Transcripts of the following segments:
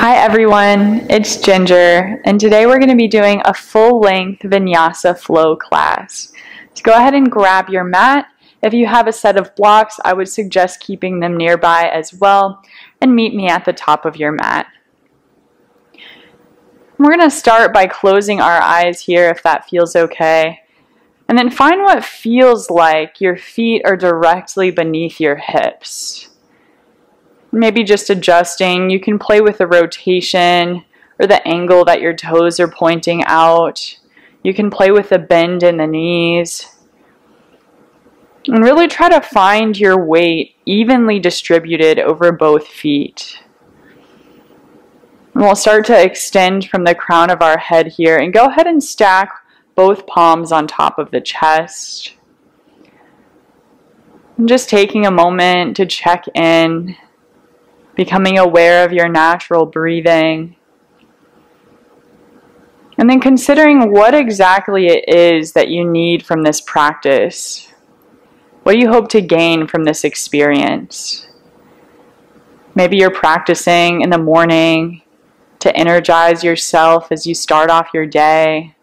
Hi everyone, it's Ginger, and today we're going to be doing a full-length vinyasa flow class. So go ahead and grab your mat. If you have a set of blocks, I would suggest keeping them nearby as well, and meet me at the top of your mat. We're going to start by closing our eyes here if that feels okay, and then find what feels like your feet are directly beneath your hips. Maybe just adjusting. You can play with the rotation or the angle that your toes are pointing out. You can play with the bend in the knees. And really try to find your weight evenly distributed over both feet. And we'll start to extend from the crown of our head here, and go ahead and stack both palms on top of the chest. And just taking a moment to check in, becoming aware of your natural breathing, and then considering what exactly it is that you need from this practice. What do you hope to gain from this experience? Maybe you're practicing in the morning to energize yourself as you start off your day.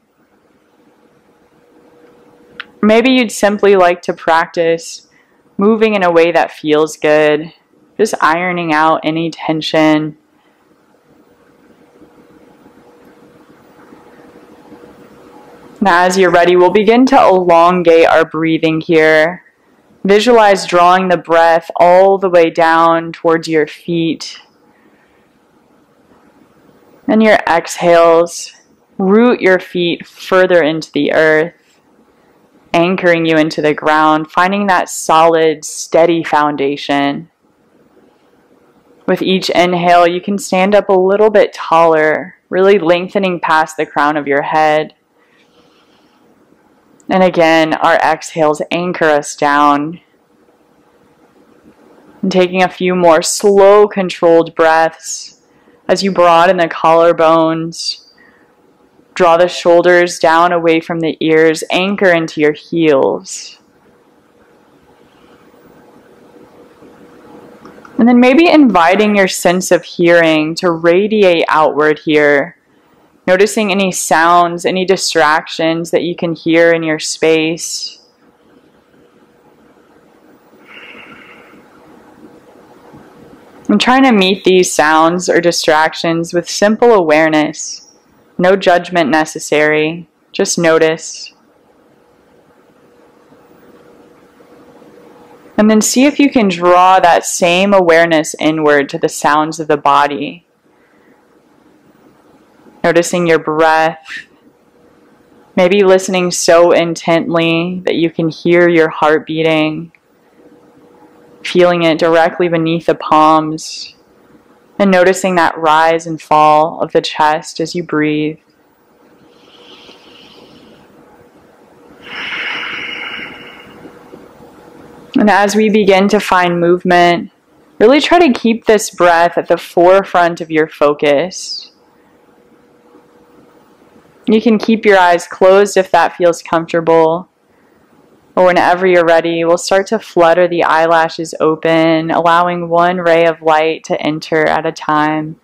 Maybe you'd simply like to practice moving in a way that feels good. Just ironing out any tension. Now, as you're ready, we'll begin to elongate our breathing here. Visualize drawing the breath all the way down towards your feet. And your exhales, root your feet further into the earth, anchoring you into the ground, finding that solid, steady foundation. With each inhale, you can stand up a little bit taller, really lengthening past the crown of your head. And again, our exhales anchor us down. And taking a few more slow, controlled breaths as you broaden the collarbones, draw the shoulders down away from the ears, anchor into your heels. And then maybe inviting your sense of hearing to radiate outward here. Noticing any sounds, any distractions that you can hear in your space. And trying to meet these sounds or distractions with simple awareness. No judgment necessary. Just notice. And then see if you can draw that same awareness inward to the sounds of the body. Noticing your breath. Maybe listening so intently that you can hear your heart beating. Feeling it directly beneath the palms. And noticing that rise and fall of the chest as you breathe. And as we begin to find movement, really try to keep this breath at the forefront of your focus. You can keep your eyes closed if that feels comfortable. Or whenever you're ready, we'll start to flutter the eyelashes open, allowing one ray of light to enter at a time.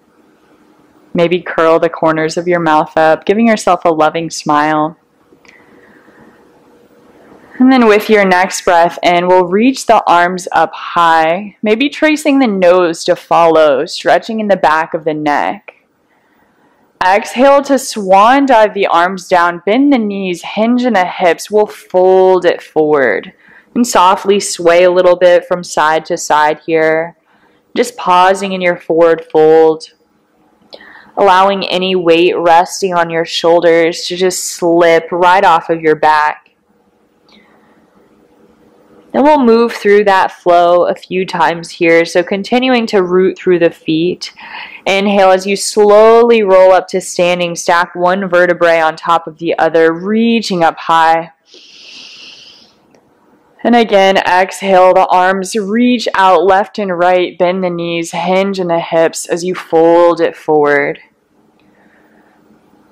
Maybe curl the corners of your mouth up, giving yourself a loving smile. And then with your next breath in, we'll reach the arms up high, maybe tracing the nose to follow, stretching in the back of the neck. Exhale to swan dive the arms down, bend the knees, hinge in the hips. We'll fold it forward and softly sway a little bit from side to side here. Just pausing in your forward fold, allowing any weight resting on your shoulders to just slip right off of your back. Then we'll move through that flow a few times here. So continuing to root through the feet. Inhale as you slowly roll up to standing. Stack one vertebrae on top of the other, reaching up high. And again, exhale, the arms reach out left and right. Bend the knees, hinge in the hips as you fold it forward.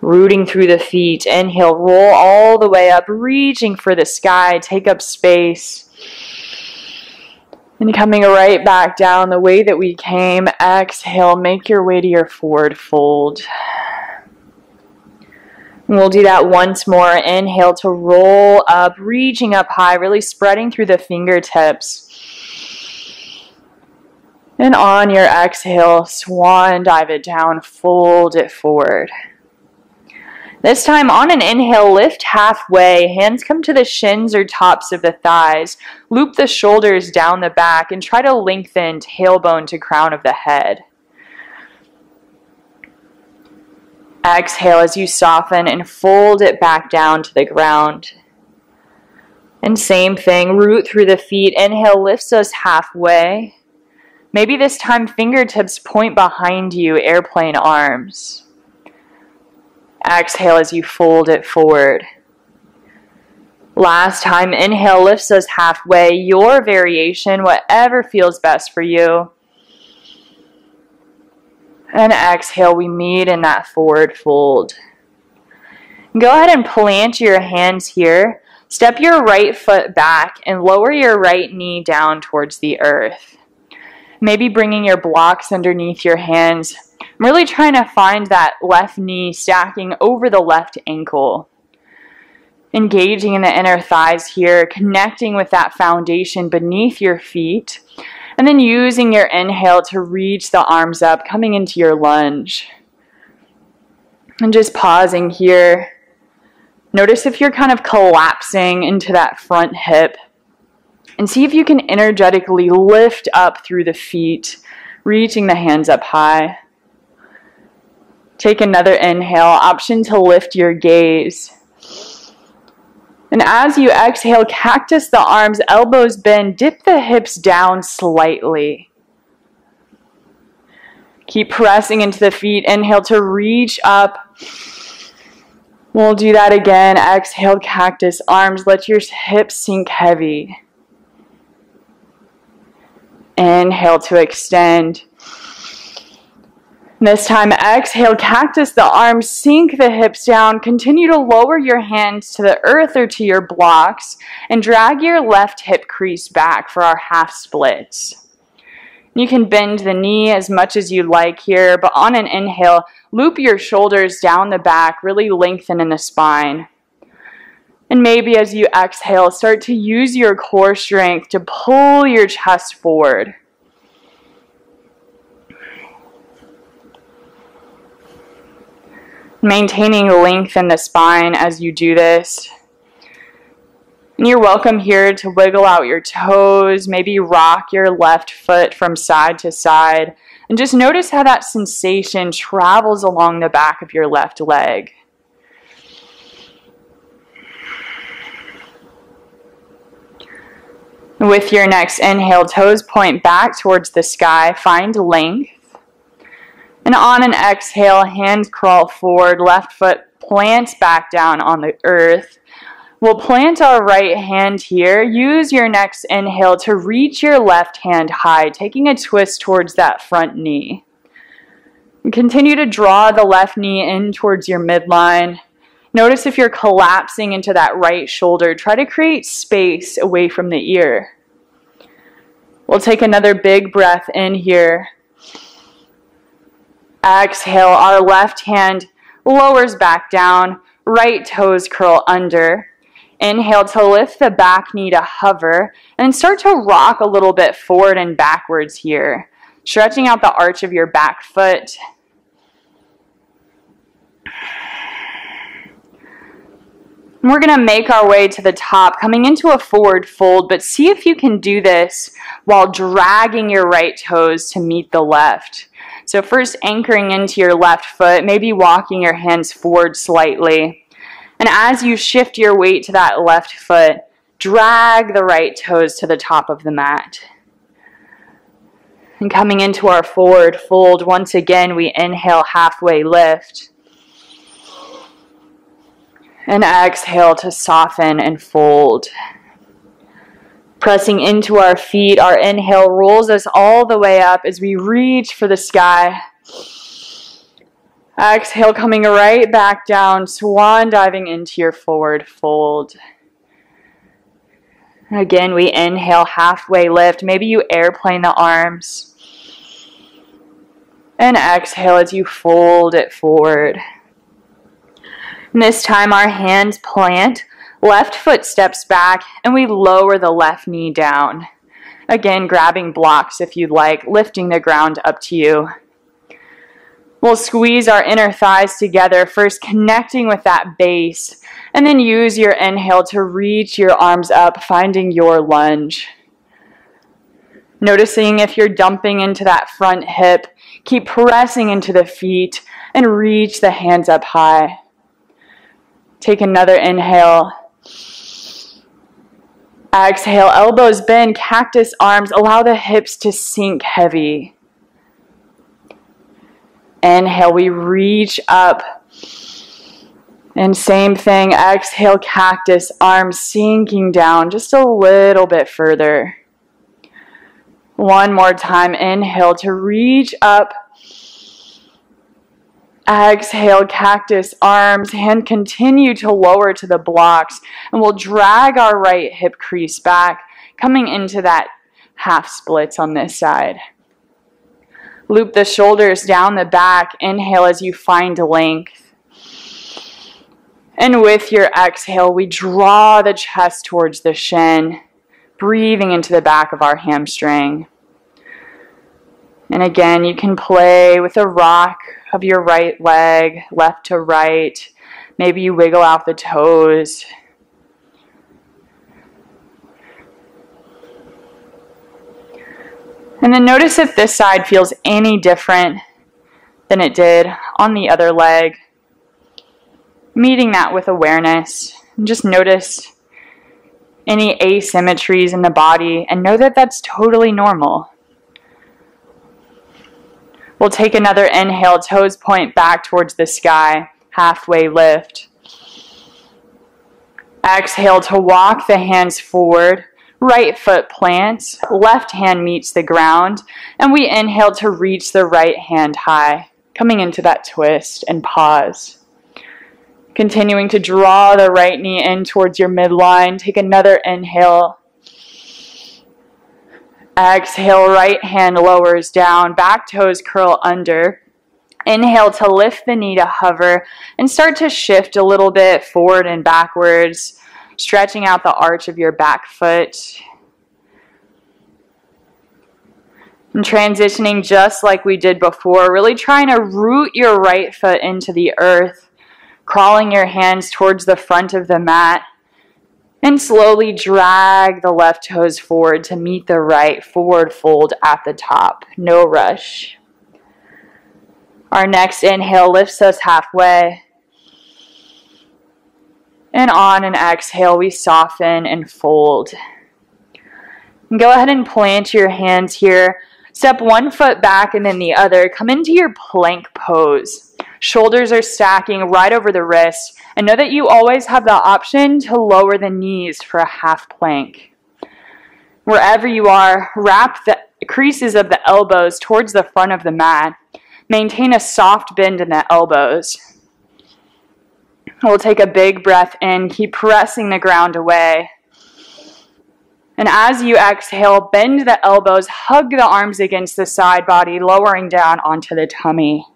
Rooting through the feet. Inhale, roll all the way up, reaching for the sky. Take up space. And coming right back down the way that we came. Exhale, make your way to your forward fold. And we'll do that once more. Inhale to roll up, reaching up high, really spreading through the fingertips. And on your exhale, swan dive it down, fold it forward. This time on an inhale, lift halfway, hands come to the shins or tops of the thighs, loop the shoulders down the back, and try to lengthen tailbone to crown of the head. Exhale as you soften and fold it back down to the ground. And same thing, root through the feet. Inhale lifts us halfway. Maybe this time fingertips point behind you, airplane arms. Exhale as you fold it forward. Last time, inhale lifts us halfway. Your variation, whatever feels best for you. And exhale, we meet in that forward fold. Go ahead and plant your hands here. Step your right foot back and lower your right knee down towards the earth. Maybe bringing your blocks underneath your hands. I'm really trying to find that left knee stacking over the left ankle. Engaging in the inner thighs here, connecting with that foundation beneath your feet. And then using your inhale to reach the arms up, coming into your lunge. And just pausing here. Notice if you're kind of collapsing into that front hip. And see if you can energetically lift up through the feet, reaching the hands up high. Take another inhale, option to lift your gaze. And as you exhale, cactus the arms, elbows bend, dip the hips down slightly. Keep pressing into the feet. Inhale to reach up. We'll do that again. Exhale, cactus arms. Let your hips sink heavy. Inhale to extend. This time, exhale, cactus the arms, sink the hips down. Continue to lower your hands to the earth or to your blocks and drag your left hip crease back for our half splits. You can bend the knee as much as you like here, but on an inhale, loop your shoulders down the back, really lengthen in the spine. And maybe as you exhale, start to use your core strength to pull your chest forward. Maintaining length in the spine as you do this. And you're welcome here to wiggle out your toes, maybe rock your left foot from side to side, and just notice how that sensation travels along the back of your left leg. With your next inhale, toes point back towards the sky, find length. And on an exhale, hands crawl forward, left foot plants back down on the earth. We'll plant our right hand here. Use your next inhale to reach your left hand high, taking a twist towards that front knee. And continue to draw the left knee in towards your midline. Notice if you're collapsing into that right shoulder. Try to create space away from the ear. We'll take another big breath in here. Exhale, our left hand lowers back down, right toes curl under. Inhale to lift the back knee to hover, and start to rock a little bit forward and backwards here, stretching out the arch of your back foot. And we're going to make our way to the top, coming into a forward fold, but see if you can do this while dragging your right toes to meet the left. So first anchoring into your left foot, maybe walking your hands forward slightly. And as you shift your weight to that left foot, drag the right toes to the top of the mat. And coming into our forward fold, once again, we inhale, halfway lift. And exhale to soften and fold. Pressing into our feet, our inhale rolls us all the way up as we reach for the sky. Exhale, coming right back down, swan diving into your forward fold. Again, we inhale, halfway lift. Maybe you airplane the arms. And exhale as you fold it forward. And this time our hands plant, left foot steps back, and we lower the left knee down. Again, grabbing blocks if you'd like, lifting the ground up to you. We'll squeeze our inner thighs together, first connecting with that base, and then use your inhale to reach your arms up, finding your lunge. Noticing if you're dumping into that front hip, keep pressing into the feet and reach the hands up high. Take another inhale. Exhale, elbows bend, cactus arms, allow the hips to sink heavy. Inhale, we reach up. And same thing, exhale, cactus arms sinking down just a little bit further. One more time, inhale to reach up. Exhale, cactus arms, hand continue to lower to the blocks, and we'll drag our right hip crease back, coming into that half splits on this side. Loop the shoulders down the back, inhale as you find length. And with your exhale, we draw the chest towards the shin, breathing into the back of our hamstring. And again, you can play with a rock of your right leg, left to right. Maybe you wiggle out the toes. And then notice if this side feels any different than it did on the other leg. Meeting that with awareness. And just notice any asymmetries in the body and know that that's totally normal. We'll take another inhale, toes point back towards the sky, halfway lift. Exhale to walk the hands forward. Right foot plants, left hand meets the ground, and we inhale to reach the right hand high, coming into that twist and pause. Continuing to draw the right knee in towards your midline. Take another inhale. Exhale, right hand lowers down, back toes curl under. Inhale to lift the knee to hover and start to shift a little bit forward and backwards, stretching out the arch of your back foot. And transitioning just like we did before, really trying to root your right foot into the earth, crawling your hands towards the front of the mat, and slowly drag the left toes forward to meet the right forward fold at the top. No rush. Our next inhale lifts us halfway. And on an exhale, we soften and fold. And go ahead and plant your hands here. Step one foot back and then the other. Come into your plank pose. Shoulders are stacking right over the wrist. And know that you always have the option to lower the knees for a half plank. Wherever you are, wrap the creases of the elbows towards the front of the mat. Maintain a soft bend in the elbows. We'll take a big breath in, keep pressing the ground away. And as you exhale, bend the elbows, hug the arms against the side body, lowering down onto the tummy.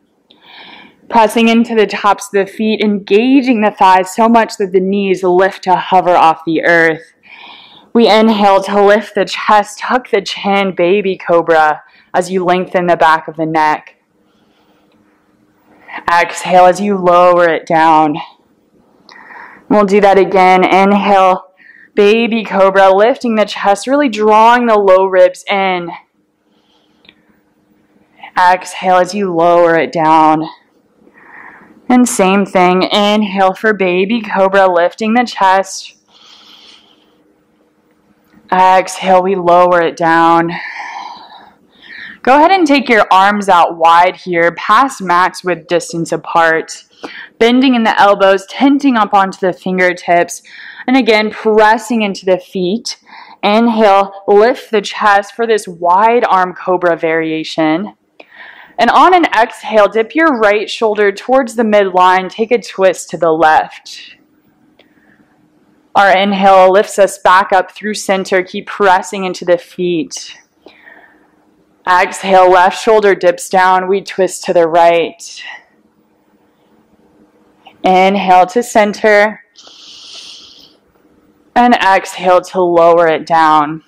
Pressing into the tops of the feet, engaging the thighs so much that the knees lift to hover off the earth. We inhale to lift the chest, tuck the chin, baby cobra, as you lengthen the back of the neck. Exhale as you lower it down. We'll do that again. Inhale, baby cobra, lifting the chest, really drawing the low ribs in. Exhale as you lower it down. And same thing, inhale for baby cobra, lifting the chest. Exhale, we lower it down. Go ahead and take your arms out wide here, past max width distance apart. Bending in the elbows, tenting up onto the fingertips. And again, pressing into the feet. Inhale, lift the chest for this wide arm cobra variation. And on an exhale, dip your right shoulder towards the midline. Take a twist to the left. Our inhale lifts us back up through center. Keep pressing into the feet. Exhale, left shoulder dips down. We twist to the right. Inhale to center. And exhale to lower it down.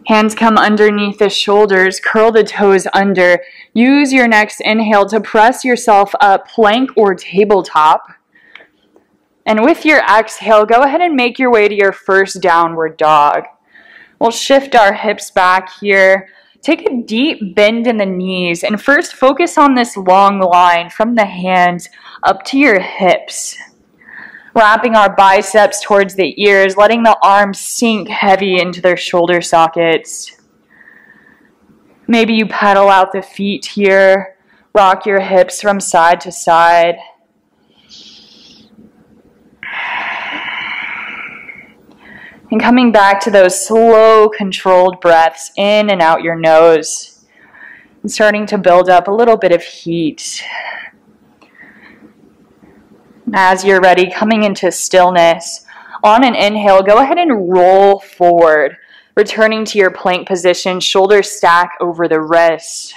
Hands come underneath the shoulders. Curl the toes under. Use your next inhale to press yourself up, plank or tabletop. And with your exhale, go ahead and make your way to your first downward dog. We'll shift our hips back here. Take a deep bend in the knees. And first, focus on this long line from the hands up to your hips. Wrapping our biceps towards the ears, letting the arms sink heavy into their shoulder sockets. Maybe you pedal out the feet here. Rock your hips from side to side. And coming back to those slow, controlled breaths in and out your nose. And starting to build up a little bit of heat. As you're ready, coming into stillness. On an inhale, go ahead and roll forward. Returning to your plank position, shoulders stack over the wrists.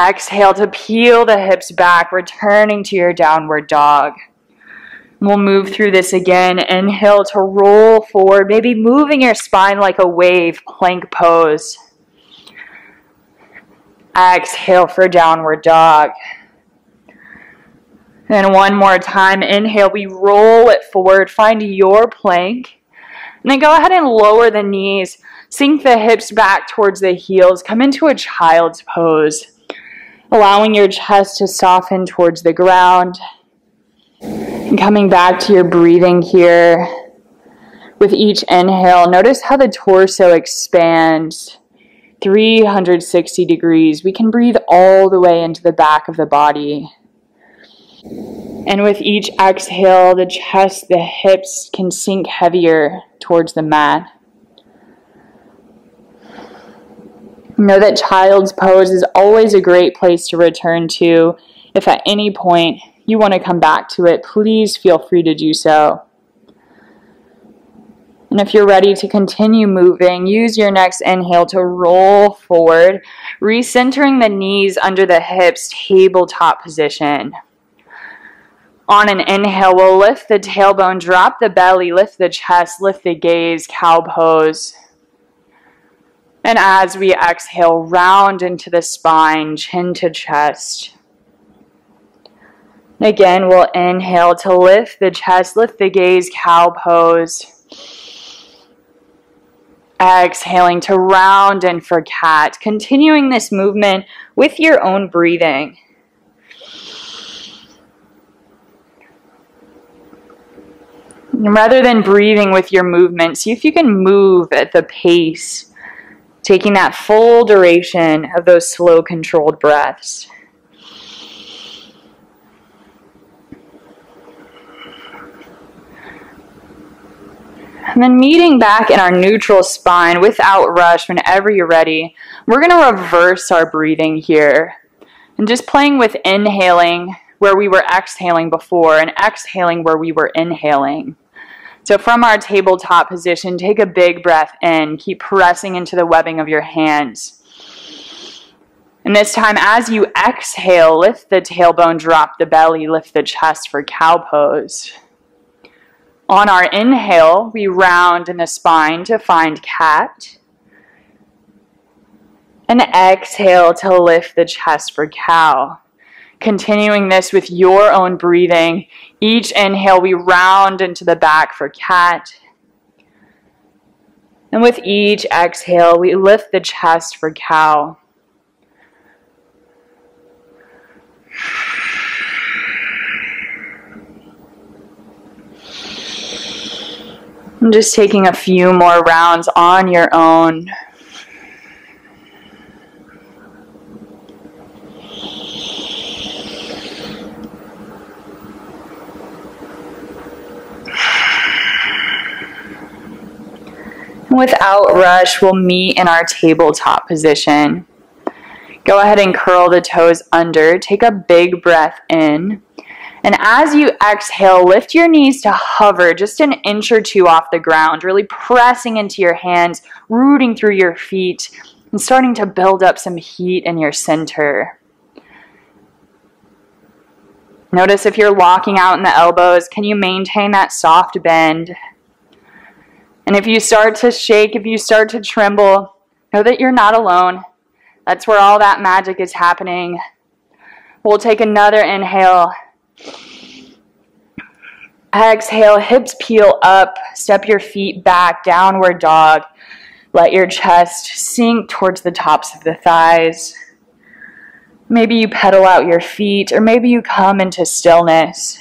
Exhale to peel the hips back, returning to your downward dog. We'll move through this again. Inhale to roll forward, maybe moving your spine like a wave, plank pose. Exhale for downward dog. And one more time, inhale, we roll it forward, find your plank. And then go ahead and lower the knees, sink the hips back towards the heels, come into a child's pose, allowing your chest to soften towards the ground. And coming back to your breathing here. With each inhale, notice how the torso expands 360 degrees. We can breathe all the way into the back of the body. And with each exhale, the chest, the hips can sink heavier towards the mat. Know that child's pose is always a great place to return to. If at any point you want to come back to it, please feel free to do so. And if you're ready to continue moving, use your next inhale to roll forward, recentering the knees under the hips, tabletop position. On an inhale, we'll lift the tailbone, drop the belly, lift the chest, lift the gaze, cow pose. And as we exhale, round into the spine, chin to chest. Again, we'll inhale to lift the chest, lift the gaze, cow pose. Exhaling to round in for cat. Continuing this movement with your own breathing. And rather than breathing with your movement, see if you can move at the pace, taking that full duration of those slow, controlled breaths. And then meeting back in our neutral spine without rush whenever you're ready. We're going to reverse our breathing here. And just playing with inhaling where we were exhaling before and exhaling where we were inhaling. So from our tabletop position, take a big breath in. Keep pressing into the webbing of your hands. And this time as you exhale, lift the tailbone, drop the belly, lift the chest for cow pose. On our inhale, we round in the spine to find cat. And exhale to lift the chest for cow. Continuing this with your own breathing. Each inhale, we round into the back for cat. And with each exhale, we lift the chest for cow. And just taking a few more rounds on your own. And without rush, we'll meet in our tabletop position. Go ahead and curl the toes under. Take a big breath in. And as you exhale, lift your knees to hover just an inch or two off the ground, really pressing into your hands, rooting through your feet, and starting to build up some heat in your center. Notice if you're locking out in the elbows, can you maintain that soft bend? And if you start to shake, if you start to tremble, know that you're not alone. That's where all that magic is happening. We'll take another inhale. Exhale, hips peel up, step your feet back, downward dog. Let your chest sink towards the tops of the thighs. Maybe you pedal out your feet, or maybe you come into stillness.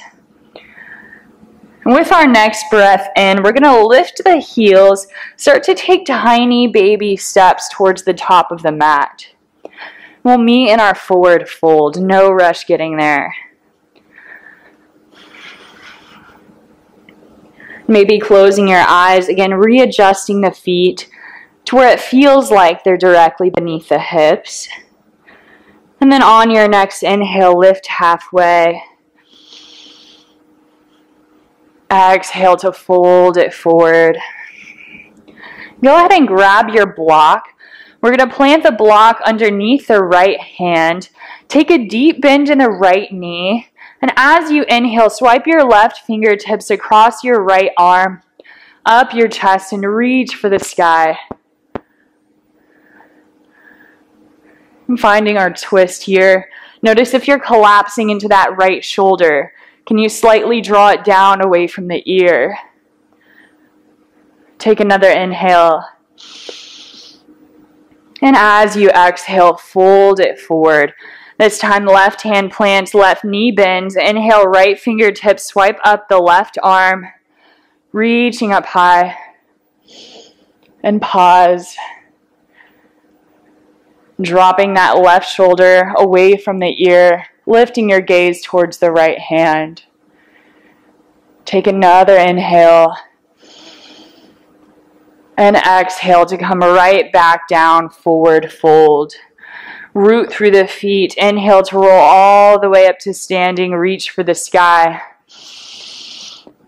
And with our next breath in, we're going to lift the heels, start to take tiny baby steps towards the top of the mat. We'll meet in our forward fold, no rush getting there. Maybe closing your eyes, again readjusting the feet to where it feels like they're directly beneath the hips. And then on your next inhale, lift halfway. Exhale to fold it forward. Go ahead and grab your block. We're going to plant the block underneath the right hand. Take a deep bend in the right knee. And as you inhale, swipe your left fingertips across your right arm, up your chest, and reach for the sky. And finding our twist here. Notice if you're collapsing into that right shoulder. Can you slightly draw it down away from the ear? Take another inhale. And as you exhale, fold it forward. This time, left hand plants, left knee bends. Inhale, right fingertips, swipe up the left arm, reaching up high. And pause. Dropping that left shoulder away from the ear, lifting your gaze towards the right hand. Take another inhale. And exhale to come right back down, forward fold. Root through the feet. Inhale to roll all the way up to standing, reach for the sky.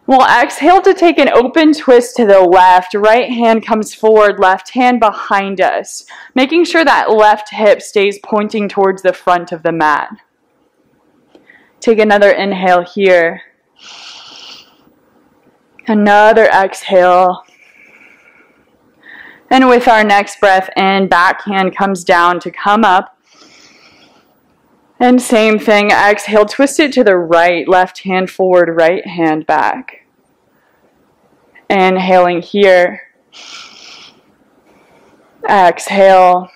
We'll exhale to take an open twist to the left. Right hand comes forward, left hand behind us. Making sure that left hip stays pointing towards the front of the mat. Take another inhale here. Another exhale. And with our next breath in, back hand comes down to come up. And same thing, exhale, twist it to the right, left hand forward, right hand back. Inhaling here. Exhale.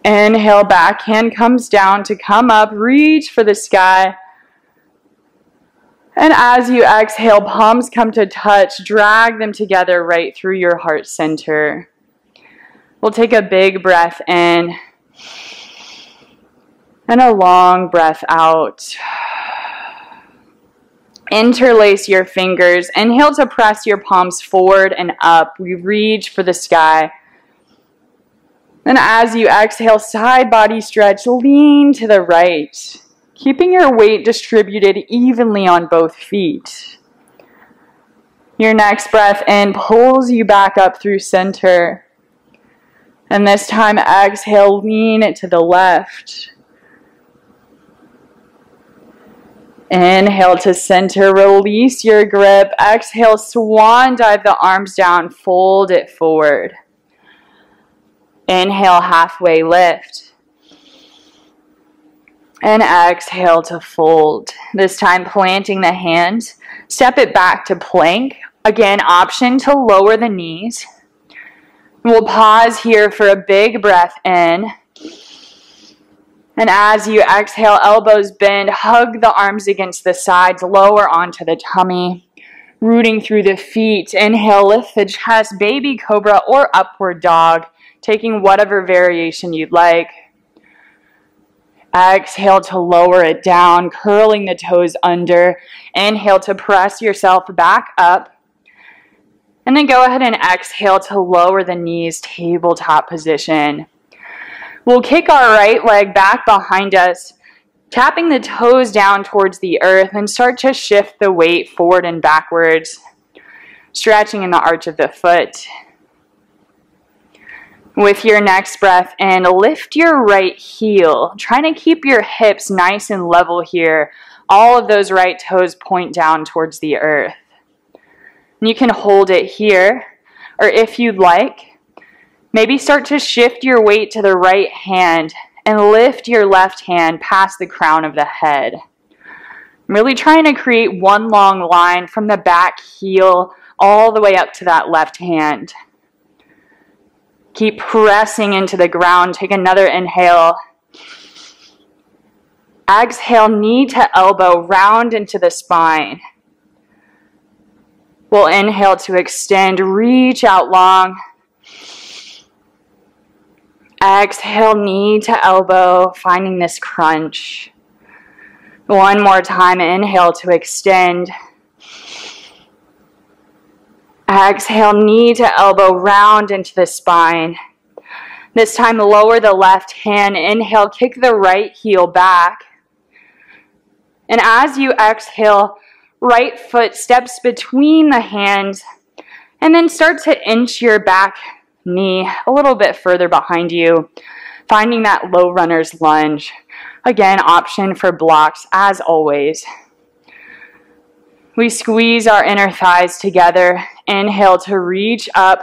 Inhale, back hand comes down to come up, reach for the sky. And as you exhale, palms come to touch, drag them together right through your heart center. We'll take a big breath in and a long breath out. Interlace your fingers. Inhale to press your palms forward and up. We reach for the sky. And as you exhale, side body stretch, lean to the right. Keeping your weight distributed evenly on both feet. Your next breath in pulls you back up through center. And this time, exhale, lean it to the left. Inhale to center, release your grip. Exhale, swan dive the arms down, fold it forward. Inhale, halfway lift. And exhale to fold. This time planting the hands. Step it back to plank. Again, option to lower the knees. We'll pause here for a big breath in. And as you exhale, elbows bend, hug the arms against the sides, lower onto the tummy. Rooting through the feet. Inhale, lift the chest, baby cobra or upward dog. Taking whatever variation you'd like. Exhale to lower it down, curling the toes under. Inhale to press yourself back up. And then go ahead and exhale to lower the knees, tabletop position. We'll kick our right leg back behind us. Tapping the toes down towards the earth and start to shift the weight forward and backwards, stretching in the arch of the foot. With your next breath in, lift your right heel, trying to keep your hips nice and level here. All of those right toes point down towards the earth. And you can hold it here, or if you'd like, maybe start to shift your weight to the right hand and lift your left hand past the crown of the head. I'm really trying to create one long line from the back heel all the way up to that left hand. Keep pressing into the ground. Take another inhale. Exhale, knee to elbow, round into the spine. We'll inhale to extend, reach out long. Exhale, knee to elbow, finding this crunch. One more time, inhale to extend. Exhale, knee to elbow, round into the spine. This time, lower the left hand. Inhale, kick the right heel back. And as you exhale, right foot steps between the hands, and then start to inch your back knee a little bit further behind you, finding that low runner's lunge. Again, option for blocks as always. We squeeze our inner thighs together. Inhale to reach up.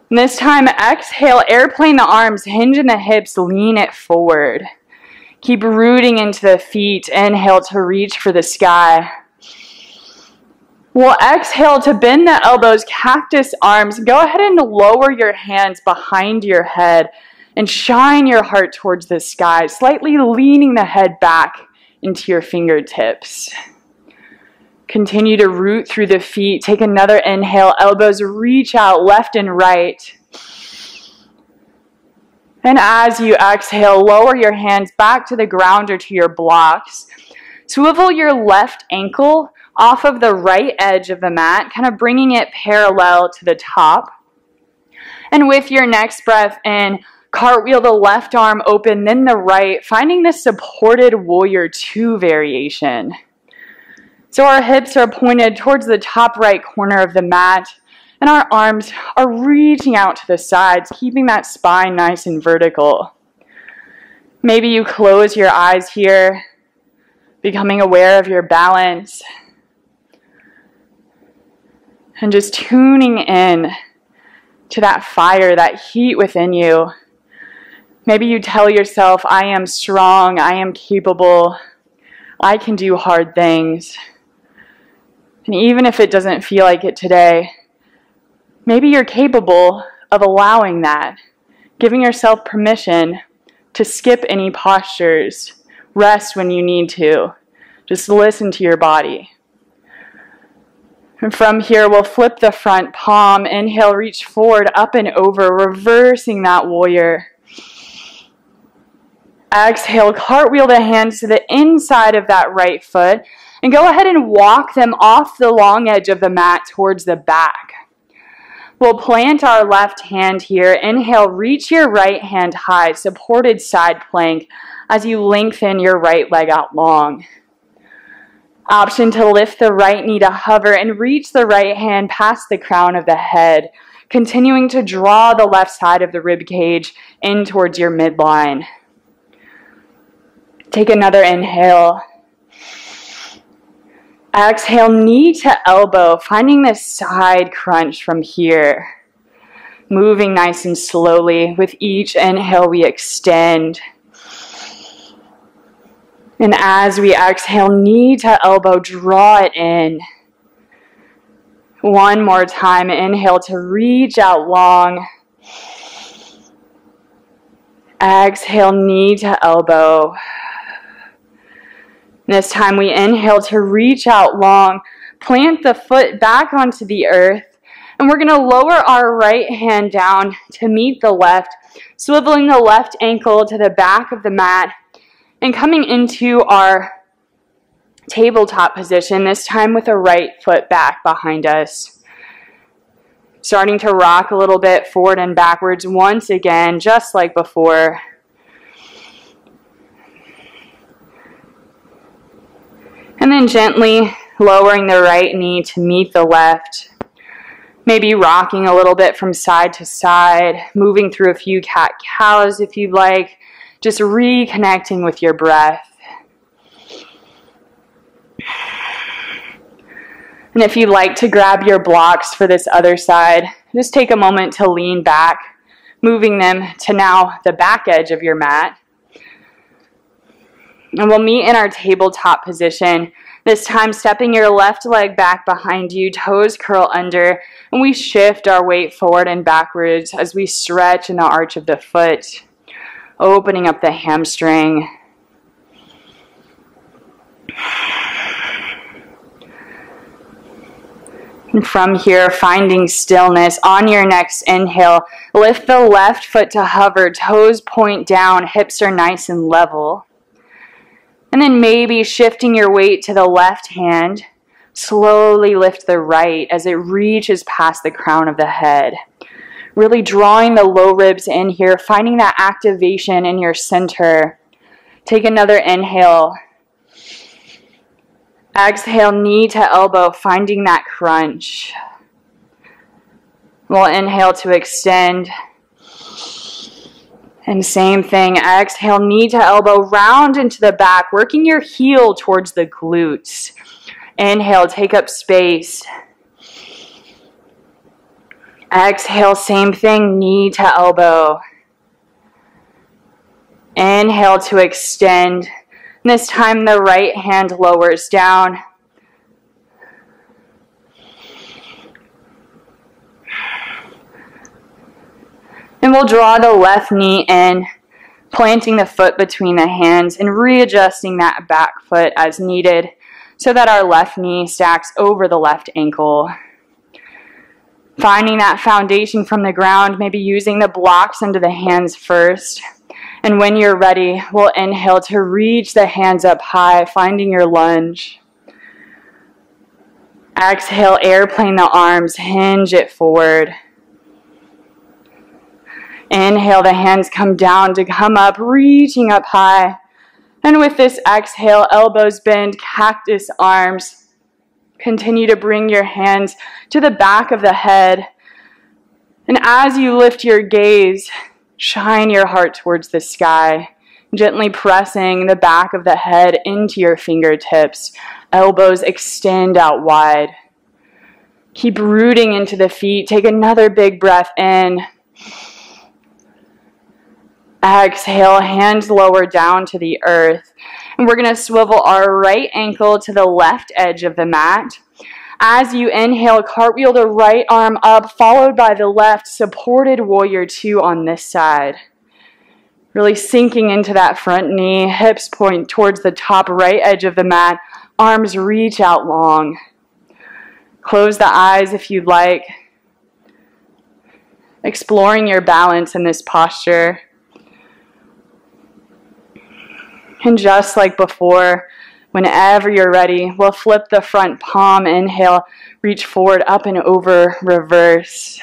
And this time, exhale, airplane the arms, hinge in the hips, lean it forward. Keep rooting into the feet. Inhale to reach for the sky. We'll exhale to bend the elbows, cactus arms. Go ahead and lower your hands behind your head and shine your heart towards the sky, slightly leaning the head back into your fingertips. Continue to root through the feet. Take another inhale. Elbows reach out left and right. And as you exhale, lower your hands back to the ground or to your blocks. Swivel your left ankle off of the right edge of the mat, kind of bringing it parallel to the top. And with your next breath in, cartwheel the left arm open, then the right, finding this supported warrior two variation. So our hips are pointed towards the top right corner of the mat, and our arms are reaching out to the sides, keeping that spine nice and vertical. Maybe you close your eyes here, becoming aware of your balance, and just tuning in to that fire, that heat within you. Maybe you tell yourself, I am strong, I am capable, I can do hard things. And even if it doesn't feel like it today, maybe you're capable of allowing that, giving yourself permission to skip any postures, rest when you need to. Just listen to your body. And from here, we'll flip the front palm. Inhale, reach forward, up and over, reversing that warrior. Exhale, cartwheel the hands to the inside of that right foot, and go ahead and walk them off the long edge of the mat towards the back. We'll plant our left hand here. Inhale, reach your right hand high, supported side plank, as you lengthen your right leg out long. Option to lift the right knee to hover and reach the right hand past the crown of the head, continuing to draw the left side of the rib cage in towards your midline. Take another inhale. Exhale, knee to elbow, finding this side crunch from here. Moving nice and slowly. With each inhale, we extend. And as we exhale, knee to elbow, draw it in. One more time. Inhale to reach out long. Exhale, knee to elbow. This time we inhale to reach out long. Plant the foot back onto the earth. And we're going to lower our right hand down to meet the left, swiveling the left ankle to the back of the mat, and coming into our tabletop position, this time with the right foot back behind us. Starting to rock a little bit forward and backwards once again, just like before. And then gently lowering the right knee to meet the left. Maybe rocking a little bit from side to side, moving through a few cat-cows if you'd like, just reconnecting with your breath. And if you'd like to grab your blocks for this other side, just take a moment to lean back, moving them to now the back edge of your mat. And we'll meet in our tabletop position, this time stepping your left leg back behind you, toes curl under, and we shift our weight forward and backwards as we stretch in the arch of the foot, opening up the hamstring. And from here, finding stillness. On your next inhale, lift the left foot to hover, toes point down, hips are nice and level. And then maybe shifting your weight to the left hand, slowly lift the right as it reaches past the crown of the head. Really drawing the low ribs in here, finding that activation in your center. Take another inhale. Exhale, knee to elbow, finding that crunch. We'll inhale to extend. And same thing, exhale, knee to elbow, round into the back, working your heel towards the glutes. Inhale, take up space. Exhale, same thing, knee to elbow. Inhale to extend. This time the right hand lowers down. And we'll draw the left knee in, planting the foot between the hands and readjusting that back foot as needed so that our left knee stacks over the left ankle. Finding that foundation from the ground, maybe using the blocks under the hands first. And when you're ready, we'll inhale to reach the hands up high, finding your lunge. Exhale, airplane the arms, hinge it forward. Inhale, the hands come down to come up, reaching up high. And with this exhale, elbows bend, cactus arms. Continue to bring your hands to the back of the head. And as you lift your gaze, shine your heart towards the sky, gently pressing the back of the head into your fingertips. Elbows extend out wide. Keep rooting into the feet. Take another big breath in. Exhale, hands lower down to the earth. And we're going to swivel our right ankle to the left edge of the mat. As you inhale, cartwheel the right arm up, followed by the left, supported warrior two on this side. Really sinking into that front knee, hips point towards the top right edge of the mat, arms reach out long. Close the eyes if you'd like. Exploring your balance in this posture. And just like before, whenever you're ready, we'll flip the front palm, inhale, reach forward, up and over, reverse.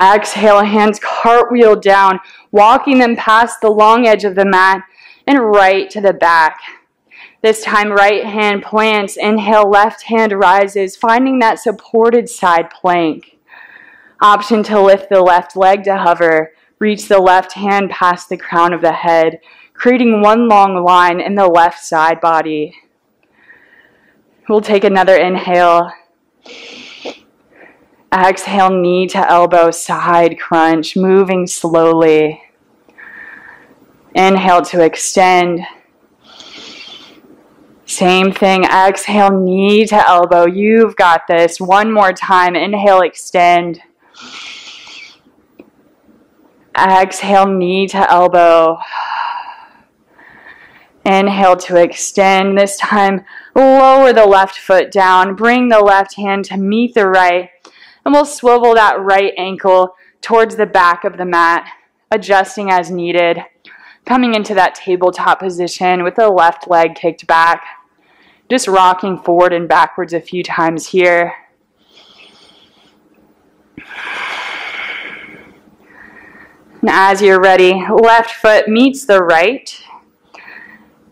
Exhale, hands cartwheel down, walking them past the long edge of the mat and right to the back. This time, right hand plants, inhale, left hand rises, finding that supported side plank. Option to lift the left leg to hover, reach the left hand past the crown of the head, creating one long line in the left side body. We'll take another inhale. Exhale, knee to elbow, side crunch, moving slowly. Inhale to extend. Same thing, exhale, knee to elbow. You've got this. One more time, inhale, extend. Exhale, knee to elbow. Inhale to extend. This time, lower the left foot down. Bring the left hand to meet the right. And we'll swivel that right ankle towards the back of the mat, adjusting as needed. Coming into that tabletop position with the left leg kicked back. Just rocking forward and backwards a few times here. And as you're ready, left foot meets the right.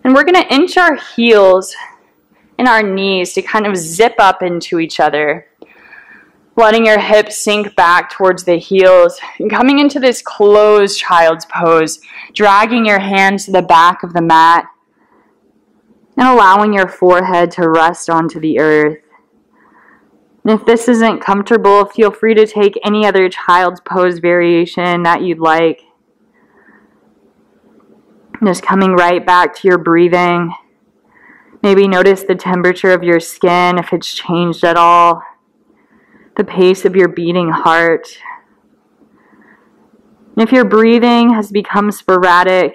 And we're going to inch our heels and our knees to kind of zip up into each other, letting your hips sink back towards the heels and coming into this closed child's pose, dragging your hands to the back of the mat and allowing your forehead to rest onto the earth. And if this isn't comfortable, feel free to take any other child's pose variation that you'd like. Just coming right back to your breathing. Maybe notice the temperature of your skin, if it's changed at all. The pace of your beating heart. And if your breathing has become sporadic,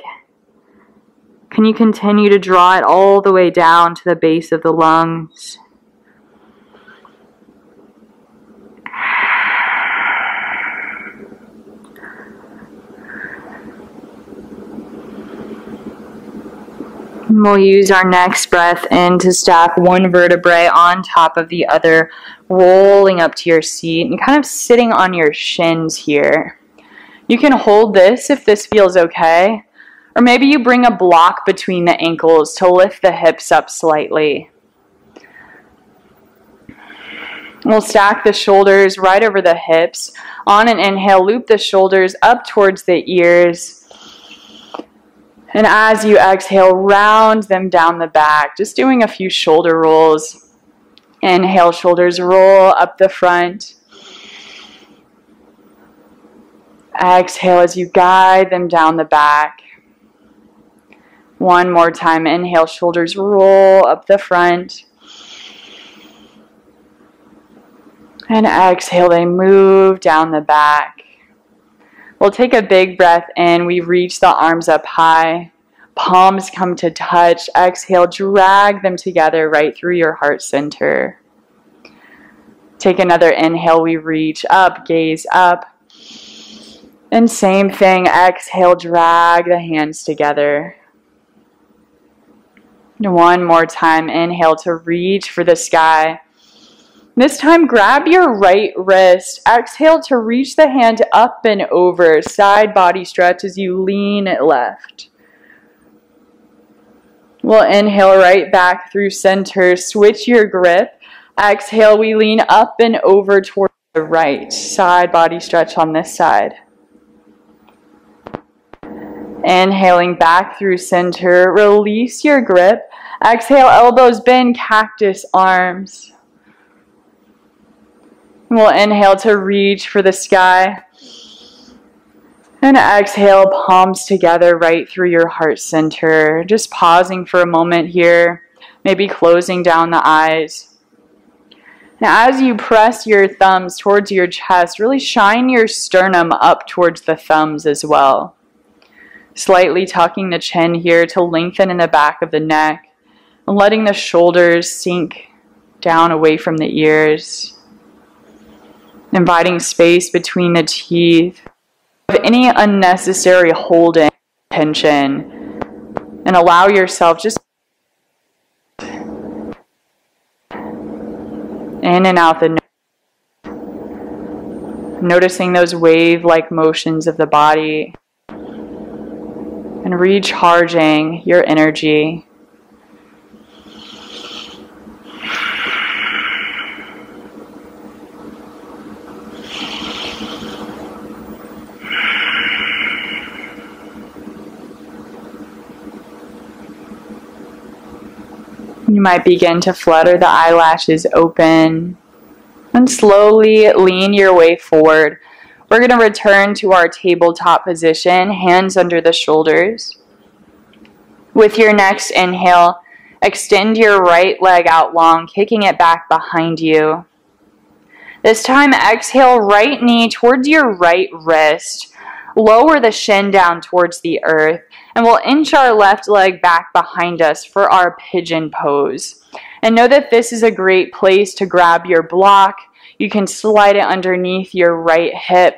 can you continue to draw it all the way down to the base of the lungs? And we'll use our next breath in to stack one vertebrae on top of the other, rolling up to your seat and kind of sitting on your shins here. You can hold this if this feels okay, or maybe you bring a block between the ankles to lift the hips up slightly. We'll stack the shoulders right over the hips. On an inhale, loop the shoulders up towards the ears. And as you exhale, round them down the back. Just doing a few shoulder rolls. Inhale, shoulders roll up the front. Exhale as you guide them down the back. One more time. Inhale, shoulders roll up the front. And exhale, they move down the back. We'll take a big breath in. We reach the arms up high. Palms come to touch. Exhale, drag them together right through your heart center. Take another inhale. We reach up, gaze up. And same thing. Exhale, drag the hands together. One more time. Inhale to reach for the sky. This time, grab your right wrist. Exhale to reach the hand up and over. Side body stretch as you lean it left. We'll inhale right back through center. Switch your grip. Exhale, we lean up and over towards the right. Side body stretch on this side. Inhaling back through center. Release your grip. Exhale, elbows bend, cactus arms. We'll inhale to reach for the sky. And exhale, palms together right through your heart center. Just pausing for a moment here. Maybe closing down the eyes. Now as you press your thumbs towards your chest, really shine your sternum up towards the thumbs as well. Slightly tucking the chin here to lengthen in the back of the neck. And letting the shoulders sink down away from the ears. Inviting space between the teeth. Of any unnecessary holding, tension, and allow yourself just in and out the nose. Noticing those wave-like motions of the body and recharging your energy. You might begin to flutter the eyelashes open and slowly lean your way forward. We're going to return to our tabletop position, hands under the shoulders. With your next inhale, extend your right leg out long, kicking it back behind you. This time, exhale, right knee towards your right wrist. Lower the shin down towards the earth. And we'll inch our left leg back behind us for our Pigeon Pose. And know that this is a great place to grab your block. You can slide it underneath your right hip.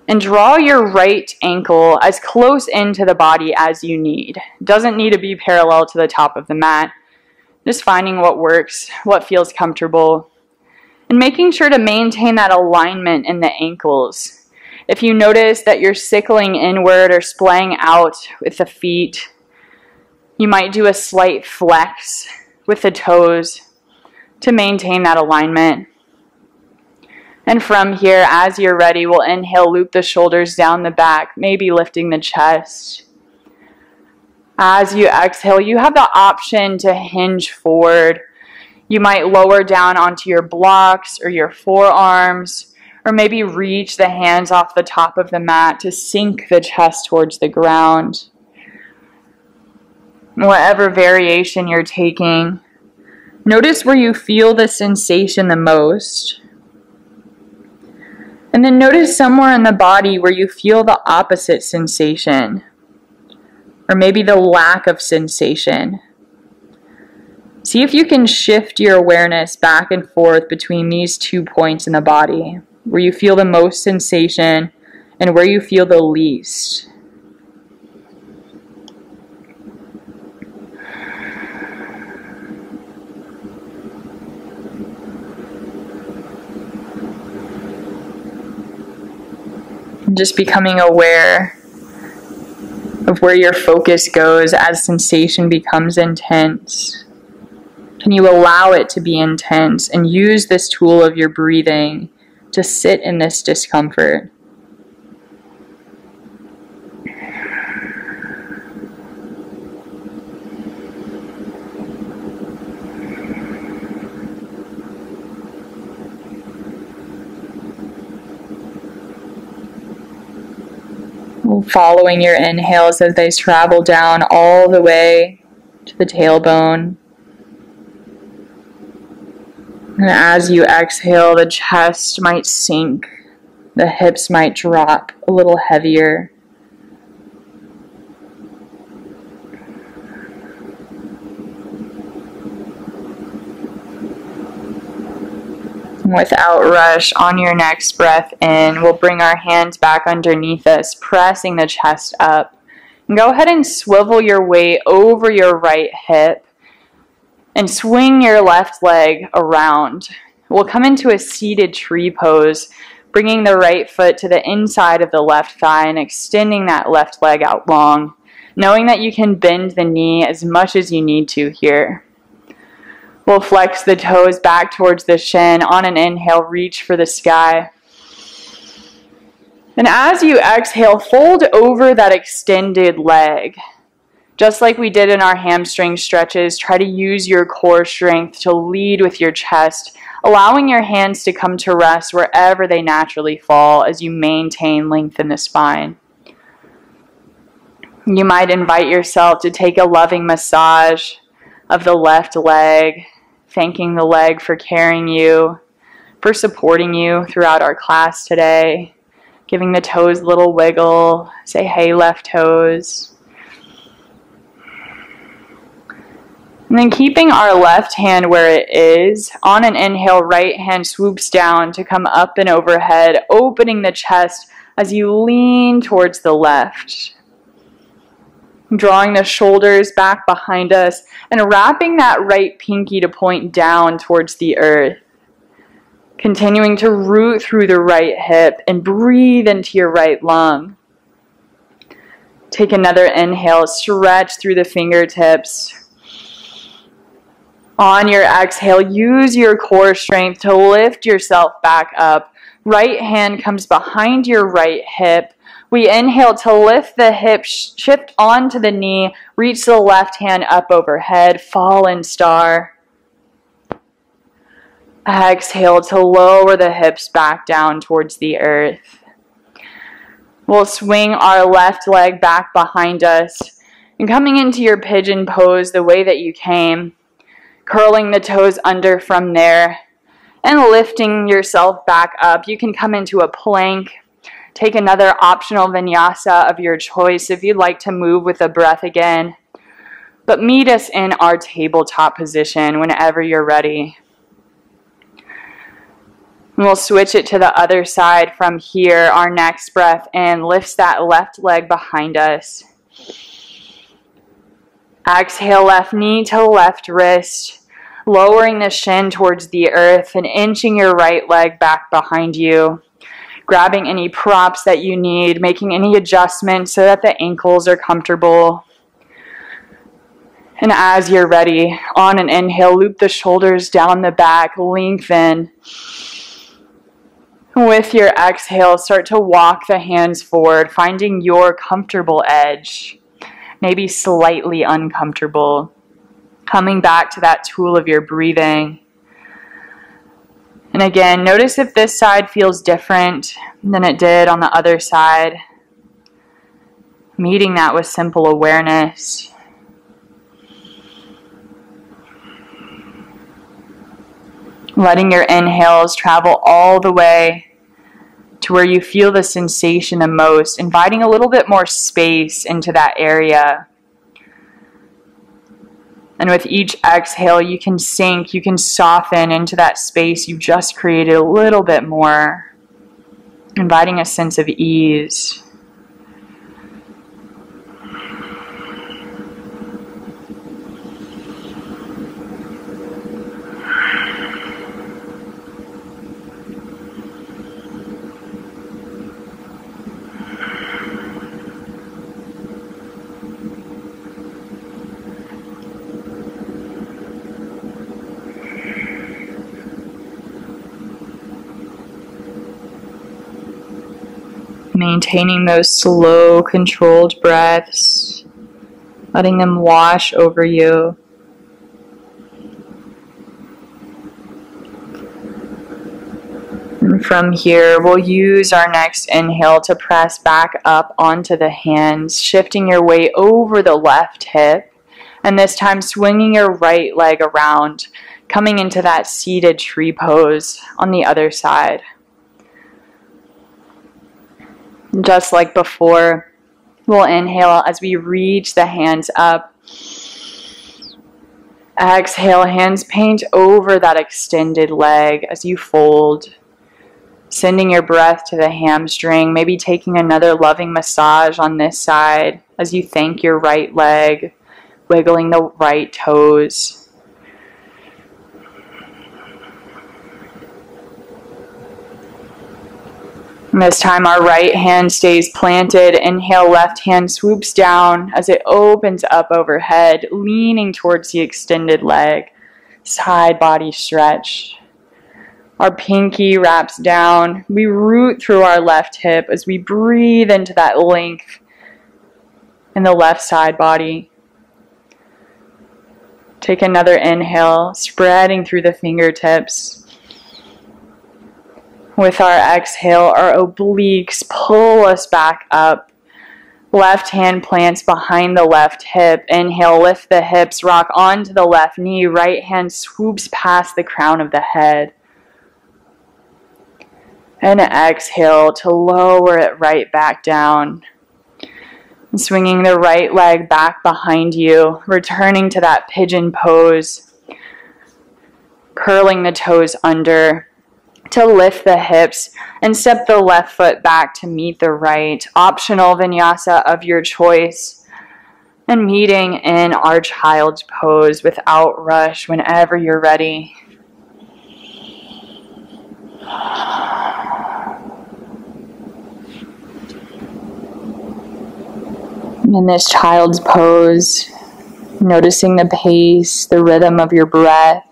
And draw your right ankle as close into the body as you need. Doesn't need to be parallel to the top of the mat. Just finding what works, what feels comfortable. And making sure to maintain that alignment in the ankles. If you notice that you're sickling inward or splaying out with the feet, you might do a slight flex with the toes to maintain that alignment. And from here, as you're ready, we'll inhale, loop the shoulders down the back, maybe lifting the chest. As you exhale, you have the option to hinge forward. You might lower down onto your blocks or your forearms, or maybe reach the hands off the top of the mat to sink the chest towards the ground. Whatever variation you're taking, notice where you feel the sensation the most. And then notice somewhere in the body where you feel the opposite sensation, or maybe the lack of sensation. See if you can shift your awareness back and forth between these 2 points in the body, where you feel the most sensation and where you feel the least. Just becoming aware of where your focus goes as sensation becomes intense. Can you allow it to be intense and use this tool of your breathing to sit in this discomfort? Following your inhales as they travel down all the way to the tailbone. And as you exhale, the chest might sink, the hips might drop a little heavier. Without rush, on your next breath in, we'll bring our hands back underneath us, pressing the chest up. And go ahead and swivel your weight over your right hip and swing your left leg around. We'll come into a seated tree pose, bringing the right foot to the inside of the left thigh and extending that left leg out long, knowing that you can bend the knee as much as you need to here. We'll flex the toes back towards the shin. On an inhale, reach for the sky. And as you exhale, fold over that extended leg. Just like we did in our hamstring stretches, try to use your core strength to lead with your chest, allowing your hands to come to rest wherever they naturally fall as you maintain length in the spine. You might invite yourself to take a loving massage of the left leg, thanking the leg for carrying you, for supporting you throughout our class today, giving the toes a little wiggle, say, hey, left toes. And then keeping our left hand where it is, on an inhale, right hand swoops down to come up and overhead, opening the chest as you lean towards the left. Drawing the shoulders back behind us and wrapping that right pinky to point down towards the earth. Continuing to root through the right hip and breathe into your right lung. Take another inhale, stretch through the fingertips. On your exhale, use your core strength to lift yourself back up. Right hand comes behind your right hip. We inhale to lift the hip, shift onto the knee, reach the left hand up overhead, fallen star. Exhale to lower the hips back down towards the earth. We'll swing our left leg back behind us and coming into your pigeon pose the way that you came, curling the toes under from there and lifting yourself back up. You can come into a plank. Take another optional vinyasa of your choice if you'd like to move with the breath again. But meet us in our tabletop position whenever you're ready. And we'll switch it to the other side from here. Our next breath in lifts that left leg behind us. Exhale, left knee to left wrist, lowering the shin towards the earth and inching your right leg back behind you. grabbing any props that you need, making any adjustments so that the ankles are comfortable. And as you're ready, on an inhale, loop the shoulders down the back, lengthen. With your exhale, start to walk the hands forward, finding your comfortable edge, maybe slightly uncomfortable. Coming back to that tool of your breathing. And again, notice if this side feels different than it did on the other side. Meeting that with simple awareness. Letting your inhales travel all the way to where you feel the sensation the most, inviting a little bit more space into that area. And with each exhale, you can sink, you can soften into that space you just created a little bit more, inviting a sense of ease. Maintaining those slow, controlled breaths, letting them wash over you. And from here, we'll use our next inhale to press back up onto the hands, shifting your weight over the left hip, and this time swinging your right leg around, coming into that seated tree pose on the other side. Just like before, we'll inhale as we reach the hands up. Exhale, hands paint over that extended leg as you fold. Sending your breath to the hamstring, maybe taking another loving massage on this side as you thank your right leg, wiggling the right toes. And this time our right hand stays planted. Inhale, left hand swoops down as it opens up overhead, leaning towards the extended leg. Side body stretch. Our pinky wraps down. We root through our left hip as we breathe into that length in the left side body. Take another inhale, spreading through the fingertips. With our exhale, our obliques pull us back up. Left hand plants behind the left hip. Inhale, lift the hips, rock onto the left knee. Right hand swoops past the crown of the head. And exhale to lower it right back down. And swinging the right leg back behind you, returning to that pigeon pose. Curling the toes under to lift the hips and step the left foot back to meet the right. Optional vinyasa of your choice. And meeting in our child's pose without rush whenever you're ready. In this child's pose, noticing the pace, the rhythm of your breath.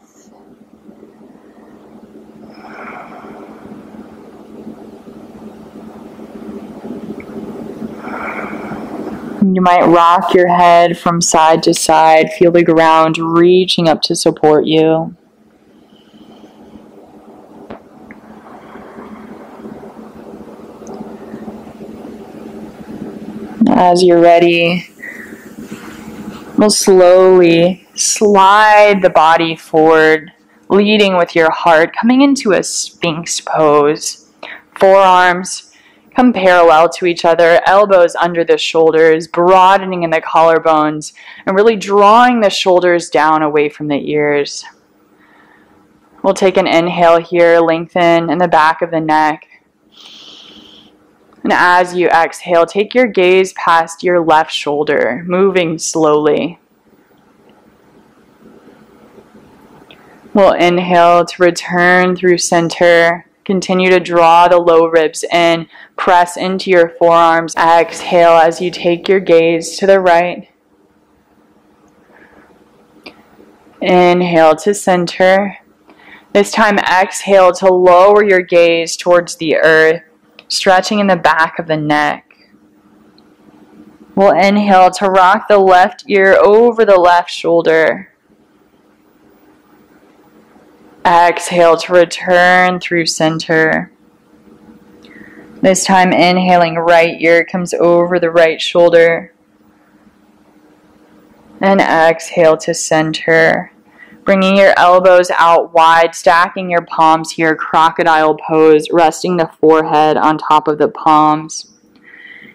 You might rock your head from side to side, feel the ground reaching up to support you. As you're ready, we'll slowly slide the body forward, leading with your heart, coming into a Sphinx Pose. Forearms come parallel to each other, elbows under the shoulders, broadening in the collarbones, and really drawing the shoulders down away from the ears. We'll take an inhale here, lengthen in the back of the neck. And as you exhale, take your gaze past your left shoulder, moving slowly. We'll inhale to return through center, Continue to draw the low ribs in, press into your forearms. Exhale as you take your gaze to the right. Inhale to center. This time exhale to lower your gaze towards the earth, stretching in the back of the neck. We'll inhale to rock the left ear over the left shoulder. Exhale to return through center. This time inhaling, right ear comes over the right shoulder. And exhale to center. Bringing your elbows out wide, stacking your palms here, Crocodile Pose, resting the forehead on top of the palms.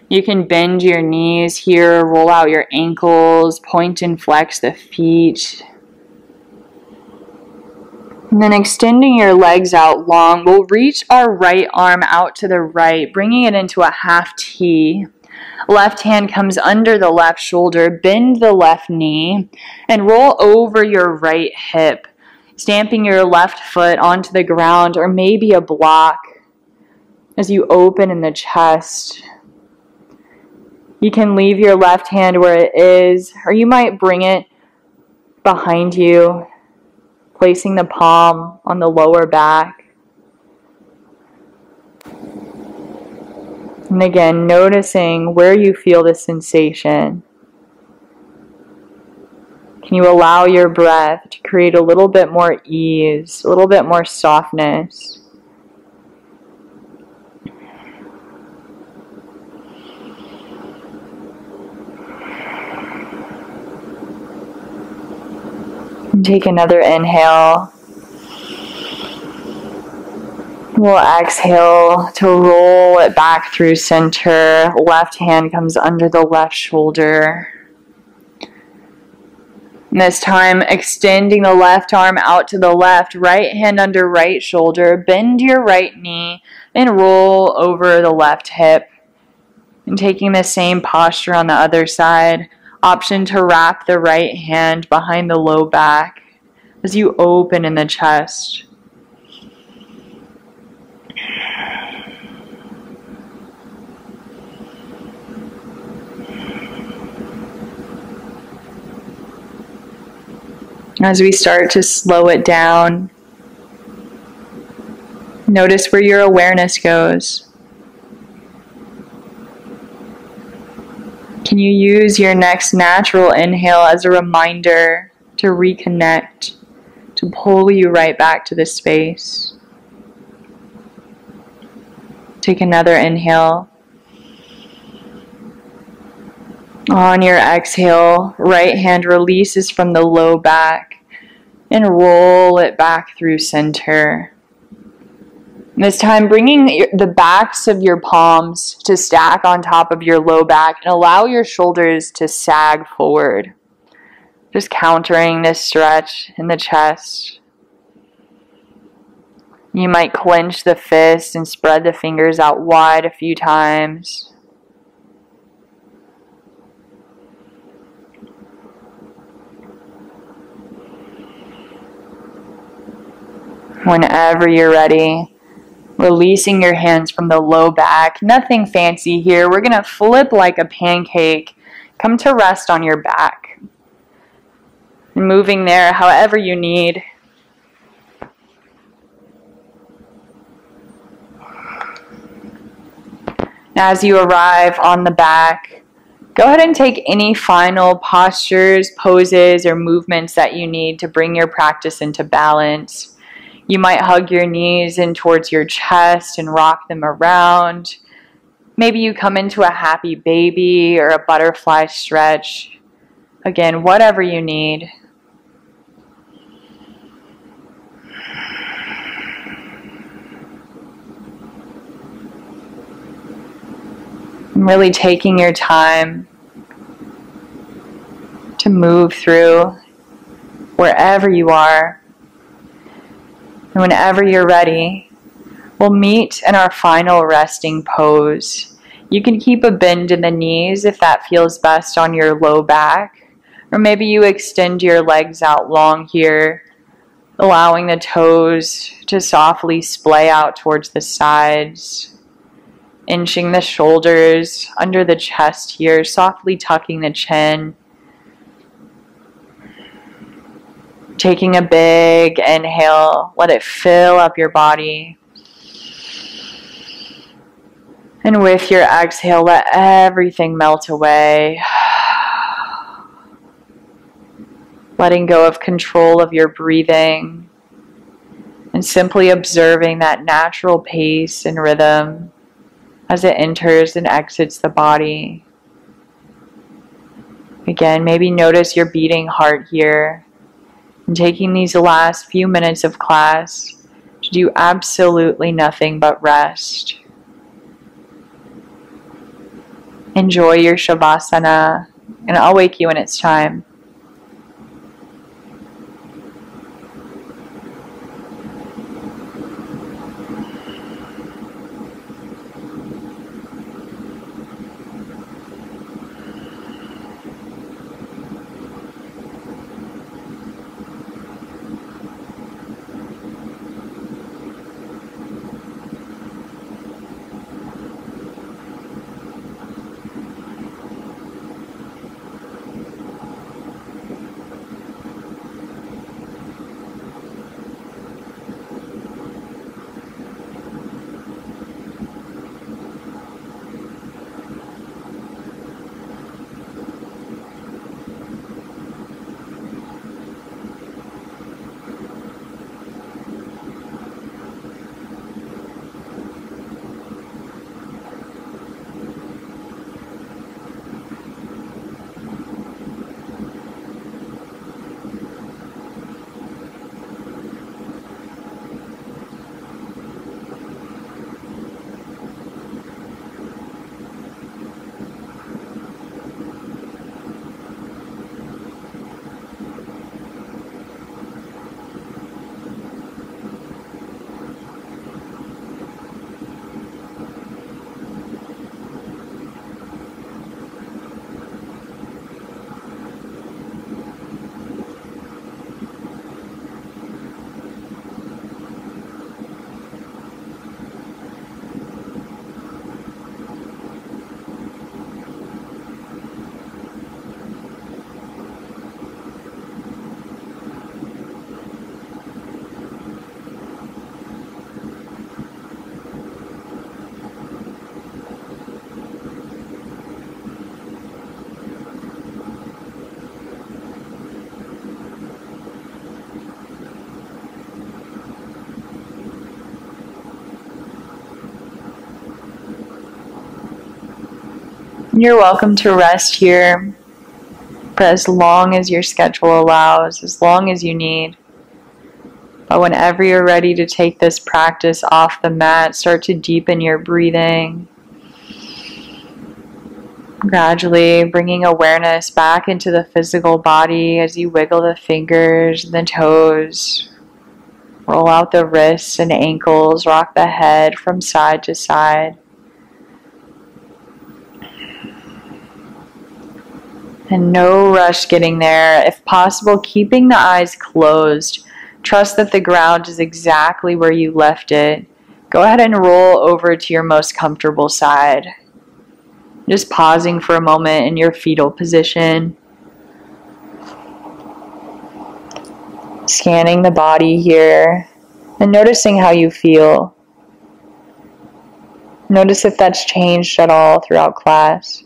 You can bend your knees here, roll out your ankles, point and flex the feet. And then extending your legs out long, we'll reach our right arm out to the right, bringing it into a half T. Left hand comes under the left shoulder, bend the left knee, and roll over your right hip, stamping your left foot onto the ground or maybe a block as you open in the chest. You can leave your left hand where it is, or you might bring it behind you, placing the palm on the lower back. And again, noticing where you feel the sensation. Can you allow your breath to create a little bit more ease, a little bit more softness? And take another inhale. We'll exhale to roll it back through center. Left hand comes under the left shoulder. And this time, extending the left arm out to the left, right hand under right shoulder. Bend your right knee and roll over the left hip. And taking the same posture on the other side. Option to wrap the right hand behind the low back as you open in the chest. As we start to slow it down, notice where your awareness goes. Can you use your next natural inhale as a reminder to reconnect, to pull you right back to this space? Take another inhale. On your exhale, right hand releases from the low back and roll it back through center. This time, bringing the backs of your palms to stack on top of your low back and allow your shoulders to sag forward. Just countering this stretch in the chest. You might clench the fist and spread the fingers out wide a few times. Whenever you're ready, releasing your hands from the low back. Nothing fancy here. We're going to flip like a pancake. Come to rest on your back. And moving there however you need. As you arrive on the back, go ahead and take any final postures, poses, or movements that you need to bring your practice into balance. You might hug your knees in towards your chest and rock them around. Maybe you come into a happy baby or a butterfly stretch. Again, whatever you need. And really taking your time to move through wherever you are. And whenever you're ready, we'll meet in our final resting pose. You can keep a bend in the knees if that feels best on your low back. Or maybe you extend your legs out long here, allowing the toes to softly splay out towards the sides, inching the shoulders under the chest here, softly tucking the chin. Taking a big inhale, let it fill up your body. And with your exhale, let everything melt away. Letting go of control of your breathing and simply observing that natural pace and rhythm as it enters and exits the body. Again, maybe notice your beating heart here. And taking these last few minutes of class to do absolutely nothing but rest. Enjoy your Shavasana, and I'll wake you when it's time. You're welcome to rest here for as long as your schedule allows, as long as you need. But whenever you're ready to take this practice off the mat, start to deepen your breathing. Gradually bringing awareness back into the physical body as you wiggle the fingers and the toes. Roll out the wrists and ankles, rock the head from side to side. And no rush getting there. If possible, keeping the eyes closed. Trust that the ground is exactly where you left it. Go ahead and roll over to your most comfortable side. Just pausing for a moment in your fetal position. Scanning the body here and noticing how you feel. Notice if that's changed at all throughout class.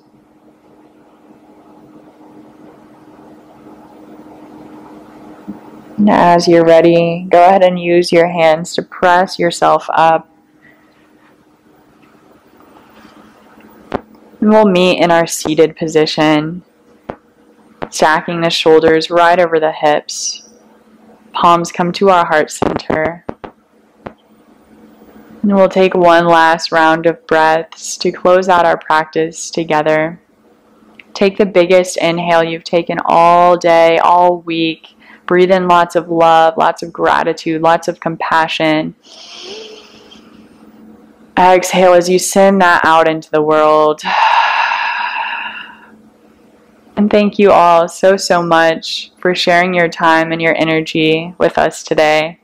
And as you're ready, go ahead and use your hands to press yourself up. And we'll meet in our seated position, stacking the shoulders right over the hips. Palms come to our heart center. And we'll take one last round of breaths to close out our practice together. Take the biggest inhale you've taken all day, all week. Breathe in lots of love, lots of gratitude, lots of compassion. Exhale as you send that out into the world. And thank you all so much for sharing your time and your energy with us today.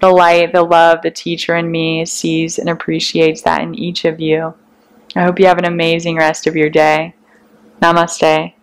The light, the love, the teacher in me sees and appreciates that in each of you. I hope you have an amazing rest of your day. Namaste.